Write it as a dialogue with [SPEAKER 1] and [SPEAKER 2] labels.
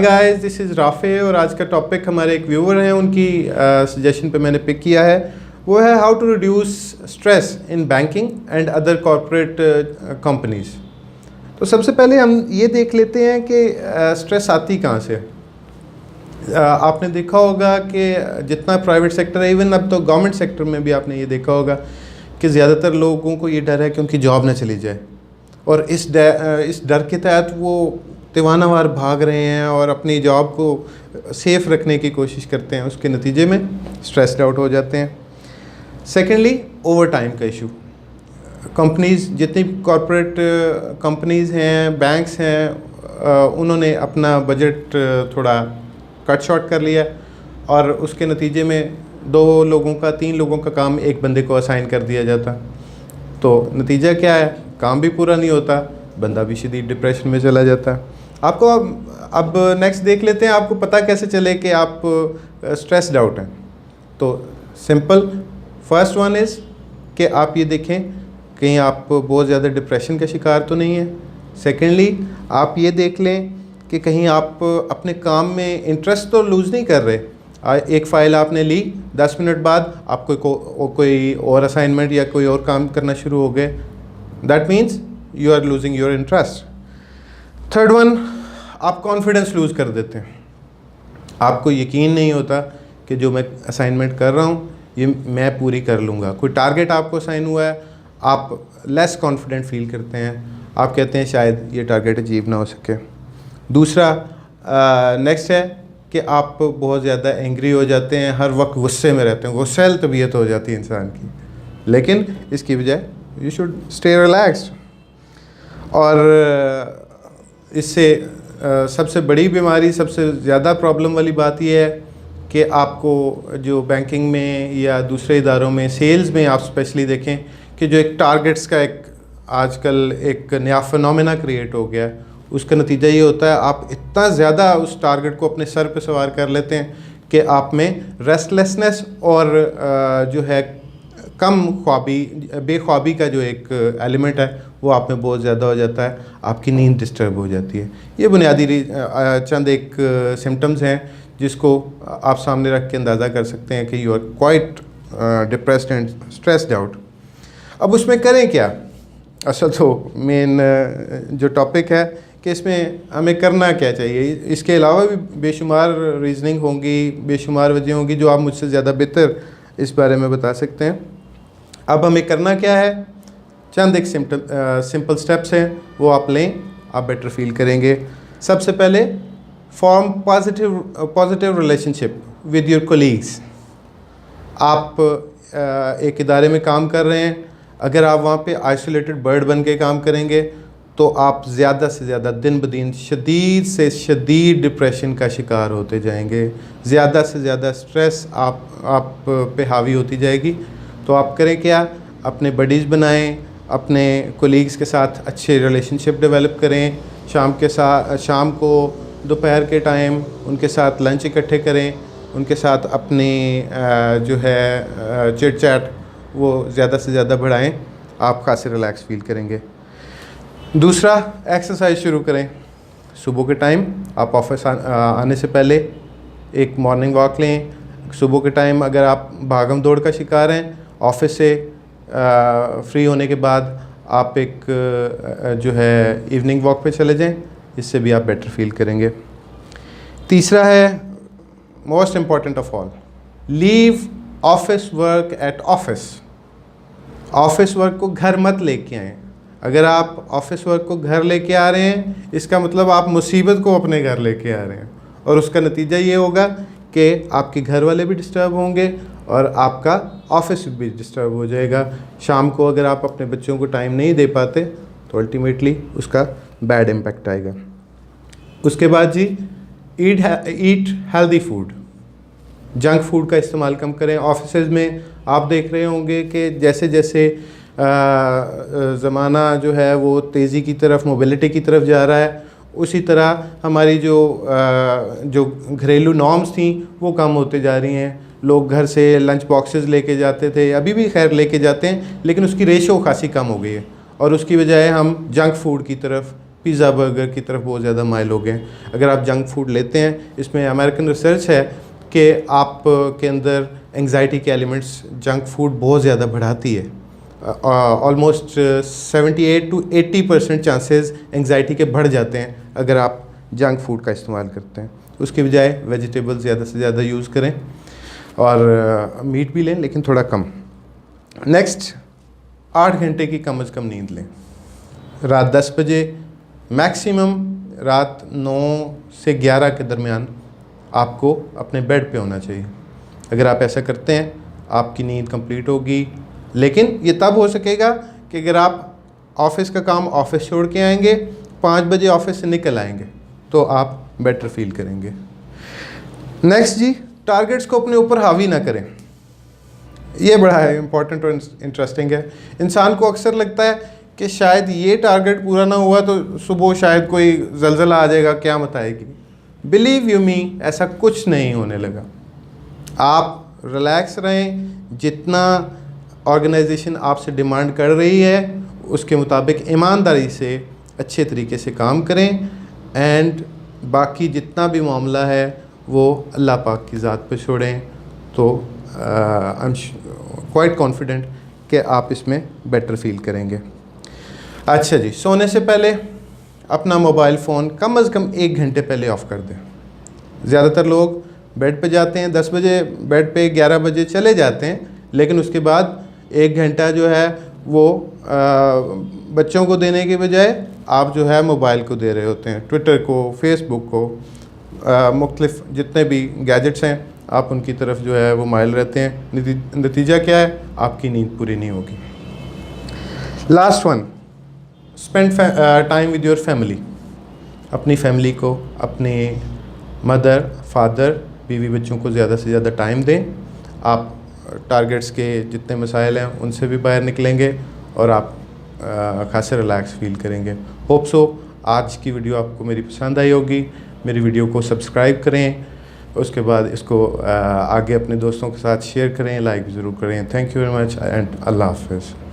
[SPEAKER 1] Guys, this is Rafe और आज का टॉपिक हमारे एक व्यूअर हैं, उनकी सजेशन पे मैंने पिक किया है। वो है how to reduce stress in banking and other corporate companies. तो सबसे पहले हम ये देख लेते हैं कि स्ट्रेस आती कहाँ से। आपने देखा होगा कि जितना प्राइवेट सेक्टर है, इवन अब तो गवर्नमेंट सेक्टर में भी आपने ये देखा होगा कि ज़्यादातर लोगों को ये डर है कि उनकी जॉब ना चली जाए, और इस डर के तहत वो तिवानावार भाग रहे हैं और अपनी जॉब को सेफ़ रखने की कोशिश करते हैं। उसके नतीजे में स्ट्रेस्ड आउट हो जाते हैं। सेकेंडली, ओवर टाइम का इशू। कंपनीज़, जितनी कॉरपोरेट कंपनीज़ हैं, बैंक्स हैं, उन्होंने अपना बजट थोड़ा कट शॉर्ट कर लिया और उसके नतीजे में 2 लोगों का 3 लोगों का काम एक बंदे को असाइन कर दिया जाता। तो नतीजा क्या है? काम भी पूरा नहीं होता, बंदा भी शदीद डिप्रेशन में चला जाता है। आपको अब नेक्स्ट देख लेते हैं, आपको पता कैसे चले कि आप स्ट्रेस्ड आउट हैं। तो सिंपल, फर्स्ट वन इज़ कि आप ये देखें कहीं आप बहुत ज़्यादा डिप्रेशन का शिकार तो नहीं है। सेकेंडली, आप ये देख लें कि कहीं आप अपने काम में इंटरेस्ट तो लूज़ नहीं कर रहे। एक फ़ाइल आपने ली, 10 मिनट बाद आप कोई और असाइनमेंट या कोई और काम करना शुरू हो गए, that means you are losing your interest. Third one, आप कॉन्फिडेंस लूज़ कर देते हैं। आपको यकीन नहीं होता कि जो मैं असाइनमेंट कर रहा हूँ ये मैं पूरी कर लूँगा। कोई टारगेट आपको असाइन हुआ है, आप लेस कॉन्फिडेंट फील करते हैं, आप कहते हैं शायद ये टारगेट अचीव ना हो सके। दूसरा नेक्स्ट है कि आप बहुत ज़्यादा एंग्री हो जाते हैं, हर वक्त गुस्से में रहते हैं, गुस्सैल तबीयत हो जाती है इंसान की। लेकिन इसकी बजाय यू शुड स्टे रिलैक्स्ड। और इससे सबसे बड़ी बीमारी, सबसे ज़्यादा प्रॉब्लम वाली बात यह है कि आपको जो बैंकिंग में या दूसरे इदारों में, सेल्स में आप स्पेशली देखें कि जो एक टारगेट्स का एक आजकल एक नया फिनोमेना क्रिएट हो गया है। उसका नतीजा ये होता है आप इतना ज़्यादा उस टारगेट को अपने सर पे सवार कर लेते हैं कि आप में रेस्टलेसनेस और जो है कम ख्वाबी, बेख्वाबी का जो एक एलिमेंट है वो आप में बहुत ज़्यादा हो जाता है। आपकी नींद डिस्टर्ब हो जाती है। ये बुनियादी चंद एक सिम्टम्स हैं जिसको आप सामने रख के अंदाज़ा कर सकते हैं कि you are quite depressed and stressed out. अब उसमें करें क्या? असल तो मेन जो टॉपिक है कि इसमें हमें करना क्या चाहिए। इसके अलावा भी बेशुमार रीजनिंग होंगी, बेशुमार वजह होंगी जो आप मुझसे ज़्यादा बेहतर इस बारे में बता सकते हैं। अब हमें करना क्या है? चंद एक सिंपल स्टेप्स हैं, वो आप लें, आप बेटर फील करेंगे। सबसे पहले, form positive relationship with your colleagues. आप एक इदारे में काम कर रहे हैं, अगर आप वहाँ पे आइसोलेटेड बर्ड बन के काम करेंगे तो आप ज़्यादा से ज़्यादा दिन ब दिन शदीद से शदीद डिप्रेशन का शिकार होते जाएंगे। ज़्यादा से ज़्यादा स्ट्रेस आप पे हावी होती जाएगी। तो आप करें क्या? अपने बडीज़ बनाएं, अपने कोलीग्स के साथ अच्छे रिलेशनशिप डेवलप करें। शाम को दोपहर के टाइम उनके साथ लंच इकट्ठे करें, उनके साथ अपनी जो है चिट चैट वो ज़्यादा से ज़्यादा बढ़ाएं। आप खासे रिलैक्स फील करेंगे। दूसरा, एक्सरसाइज शुरू करें। सुबह के टाइम आप ऑफिस आने से पहले एक मॉर्निंग वॉक लें। सुबह के टाइम अगर आप भागम दौड़ का शिकार हैं, ऑफिस से फ्री होने के बाद आप एक जो है इवनिंग वॉक पे चले जाएं, इससे भी आप बेटर फील करेंगे। तीसरा है most important of all, leave office work at office. Office work को घर मत लेके आएँ। अगर आप ऑफिस वर्क को घर लेके आ रहे हैं, इसका मतलब आप मुसीबत को अपने घर लेके आ रहे हैं, और उसका नतीजा ये होगा कि आपके घर वाले भी डिस्टर्ब होंगे और आपका ऑफिस भी डिस्टर्ब हो जाएगा। शाम को अगर आप अपने बच्चों को टाइम नहीं दे पाते तो अल्टीमेटली उसका बैड इम्पैक्ट आएगा। उसके बाद जी, eat healthy food. Junk food का इस्तेमाल कम करें। ऑफिस में आप देख रहे होंगे कि जैसे जैसे ज़माना जो है वो तेज़ी की तरफ, मोबिलिटी की तरफ जा रहा है, उसी तरह हमारी जो घरेलू नॉर्म्स थी वो कम होते जा रही हैं। लोग घर से लंच बॉक्सेस लेके जाते थे, अभी भी खैर लेके जाते हैं, लेकिन उसकी रेशो खासी कम हो गई है और उसकी बजाय हम जंक फूड की तरफ पिज़्ज़ा बर्गर की तरफ बहुत ज़्यादा माइल हो गए हैं। अगर आप जंक फूड लेते हैं, इसमें अमेरिकन रिसर्च है कि आप के अंदर एंग्जाइटी के एलिमेंट्स जंक फूड बहुत ज़्यादा बढ़ाती है। ऑलमोस्ट 78 to 80% चांसेस एंग्जाइटी के बढ़ जाते हैं अगर आप जंक फूड का इस्तेमाल करते हैं। उसके बजाय वेजिटेबल ज़्यादा से ज़्यादा यूज़ करें और मीट भी लें लेकिन थोड़ा कम। नेक्स्ट, 8 घंटे की कम से कम नींद लें। रात 10 बजे मैक्सिमम रात 9 से 11 के दरमियान आपको अपने बेड पे होना चाहिए। अगर आप ऐसा करते हैं आपकी नींद कंप्लीट होगी, लेकिन ये तब हो सकेगा कि अगर आप ऑफिस का काम ऑफिस छोड़ के आएंगे, 5 बजे ऑफिस से निकल आएंगे तो आप बेटर फील करेंगे। नेक्स्ट जी, टारगेट्स को अपने ऊपर हावी ना करें। ये बड़ा है इम्पॉर्टेंट और इंटरेस्टिंग है। इंसान को अक्सर लगता है कि शायद ये टारगेट पूरा ना हुआ तो सुबह शायद कोई जलजला आ जाएगा, क़यामत आएगी। बिलीव यू मी, ऐसा कुछ नहीं होने लगा। आप रिलैक्स रहें, जितना ऑर्गेनाइजेशन आपसे डिमांड कर रही है उसके मुताबिक ईमानदारी से अच्छे तरीके से काम करें, एंड बाकी जितना भी मामला है वो अल्लाह पाक की ज़ात पे छोड़ें। तो आई एम क्वाइट कॉन्फिडेंट कि आप इसमें बेटर फील करेंगे। अच्छा जी, सोने से पहले अपना मोबाइल फ़ोन कम से कम 1 घंटे पहले ऑफ़ कर दें। ज़्यादातर लोग बेड पे जाते हैं 10 बजे, बेड पे 11 बजे चले जाते हैं, लेकिन उसके बाद 1 घंटा जो है वो बच्चों को देने के बजाय आप जो है मोबाइल को दे रहे होते हैं, ट्विटर को, फेसबुक को, मुख्तलिफ जितने भी गैजेट्स हैं आप उनकी तरफ जो है वो माइल रहते हैं। नतीजा क्या है? आपकी नींद पूरी नहीं होगी। Last one, spend time with your family. अपनी फैमिली को, अपने मदर, फादर, बीवी, बच्चों को ज़्यादा से ज़्यादा टाइम दें। आप टारगेट्स के जितने मसाइल हैं उनसे भी बाहर निकलेंगे और आप खासे रिलैक्स फील करेंगे। होप सो आज की वीडियो आपको मेरी पसंद आई होगी। मेरी वीडियो को सब्सक्राइब करें, उसके बाद इसको आगे अपने दोस्तों के साथ शेयर करें, लाइक ज़रूर करें। Thank you very much and Allah हाफ़िज़।